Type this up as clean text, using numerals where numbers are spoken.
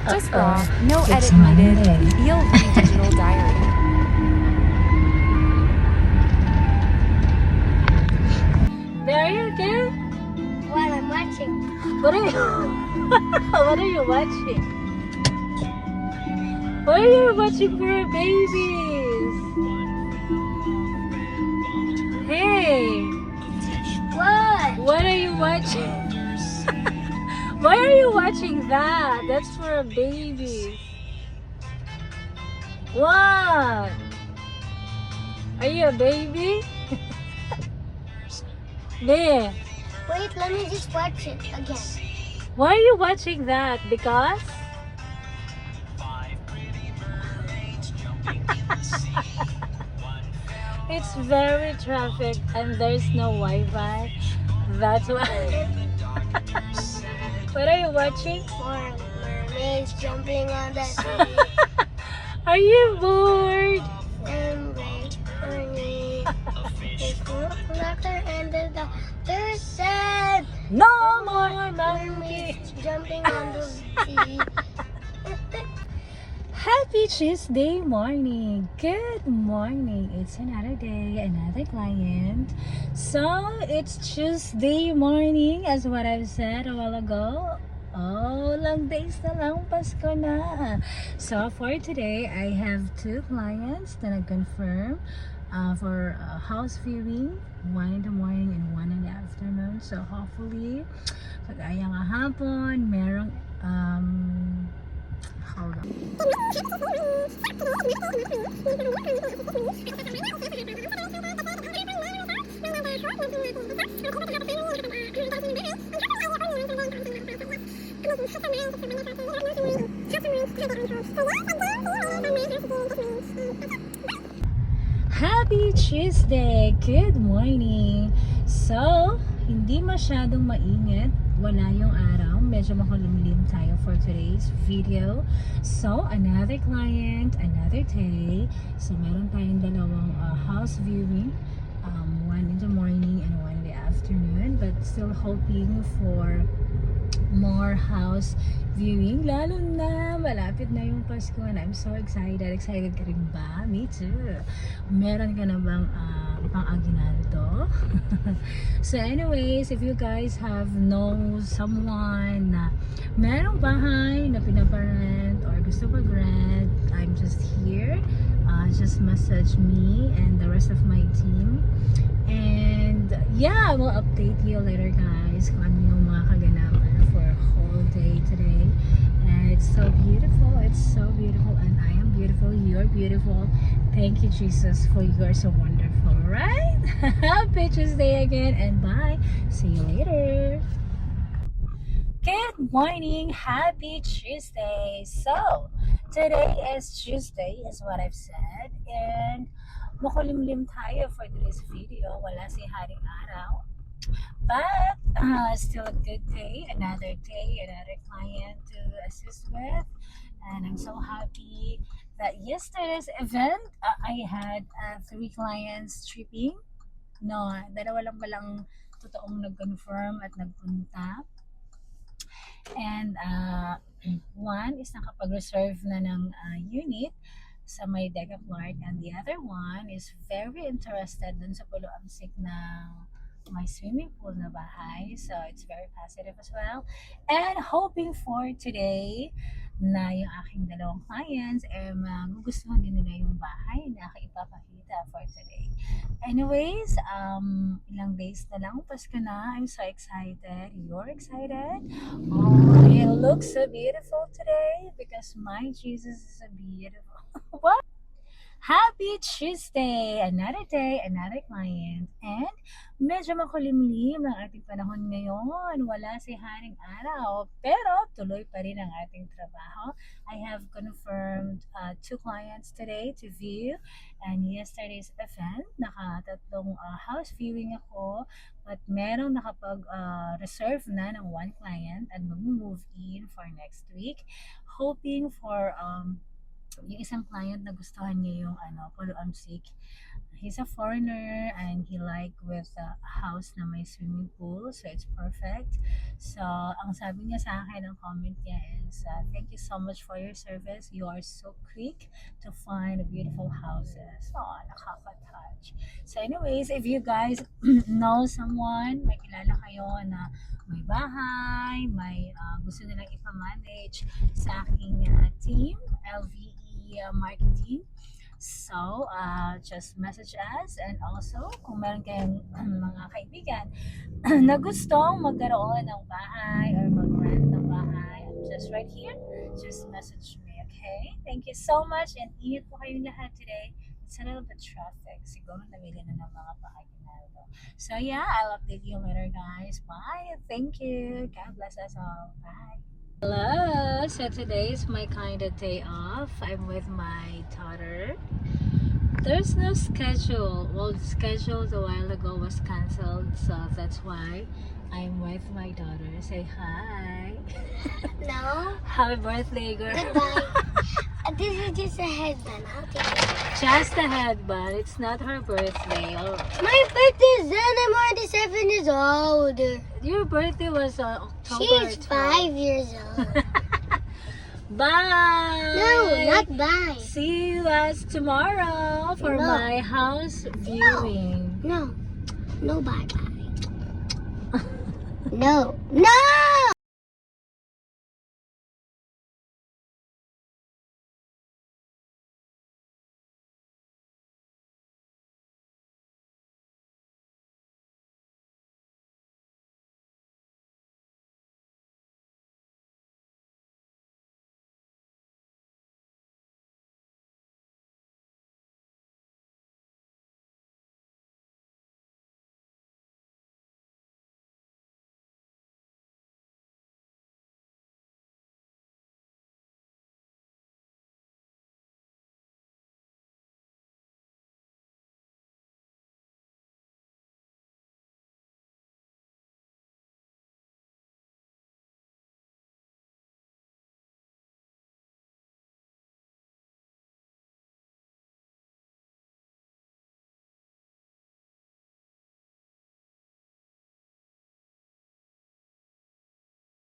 Just raw, no It's edit needed. Monday. ELV Digital Diary. There you go. While I'm watching. What are you? What are you watching? What are you watching for your babies? Hey, What? what are you watching? Why are you watching that? That's for a baby. What? Are you a baby? There. Wait, let me just watch it again. Why are you watching that? Because? It's very traffic and there's no Wi-Fi. That's why. What are you watching? More mermaids jumping on the sea. Are you bored? And break for me. It's laughter and the doctor said, No more monkey. mermaids jumping on the sea. Happy Tuesday morning. Good morning. It's another day, another client. So it's Tuesday morning as what I've said a while ago. Oh, long days na lang, Pasko na. So for today, I have two clients na nag-confirm for house viewing. One in the morning and one in the afternoon. So hopefully, kagaya nga hapon, merong hold on. Happy Tuesday! Good morning! So, hindi masyadong mainit. Wala yung araw. Medyo makulimlim tayo for today's video. So, another client, another day. So, meron tayong dalawang house viewing. One in the morning and one in the afternoon. But still hoping for more house viewing, lalo na malapit na yung Pasko and I'm so excited. Excited ka rin ba? Me too. Meron ka na bang pang-aginaldo? So anyways, if you guys have know someone na merong bahay na pinaparent or gusto mag-rent, I'm just here. Just message me and the rest of my team. And yeah, I will update you later guys kung ano yung mga kaganapan for a whole day today. And it's so beautiful, and I am beautiful, you're beautiful. Thank you Jesus for you're so wonderful, right? Happy Tuesday again and bye. See you later. Good morning, happy Tuesday. So, today is Tuesday is what I've said and makulimlim tayo for today's video. Wala si Haring Araw. But still a good day, another client to assist with. And I'm so happy that yesterday's event, I had three clients tripping. No, dalawa lang palang totoong nag-confirm at nagpunta. And one is nakapag-reserve na ng unit sa may Deca Clark and the other one is very interested dun sa Pulo Amsik ng may swimming pool na bahay. So it's very positive as well. And hoping for today na yung aking dalawang clients magugustuhan din nila yung bahay na ipapakita for today. Anyways, ilang days na lang, Pasko na. I'm so excited. You're excited? Oh, it looks so beautiful today because my Jesus is so beautiful. What? Happy Tuesday! Another day, another client. And medyo makulimlim ang ating panahon ngayon. Wala si Haring Araw. Pero tuloy pa rin ang ating trabaho. I have confirmed two clients today to view. And yesterday's event, nakatatlong house viewing ako. But merong nakapag-reserve na ng one client and mag-move in for next week. Hoping for yung isang client na gustuhan niya yung Pulo Amsik, he's a foreigner and he like with a house na may swimming pool, so it's perfect. So ang sabi niya sa akin, ang comment niya is thank you so much for your service, you are so quick to find beautiful houses. Oh, nakaka-touch. So anyways, if you guys know someone, may kilala kayo na may bahay, may gusto nilang ipamanage sa aking team, LVE Marketing. So, just message us, and also kung meron kayong mga kaibigan na gustong magkaroon ng bahay or mag-rent ng bahay, I'm just right here. Just message me, okay? Thank you so much, and ingat po kayong lahat today. It's a little bit traffic. Siguro namili na ng mga pahaginaldo. So yeah, I'll update you later, guys. Bye. Thank you. God bless us all. Bye. Hello. So today is my kind of day off. I'm with my daughter. There's no schedule. Well, the schedule a while ago was cancelled, so that's why I'm with my daughter. Say hi. No. Happy birthday, girl. Goodbye. This is just a headband. I'll take it. Just a headband. It's not her birthday. Oh, My birthday is then. I'm already 7 years old. your birthday was October She's 12. 5 years old. Bye. No, not bye. See you guys tomorrow for No. my house viewing. No. No bye bye. No. No!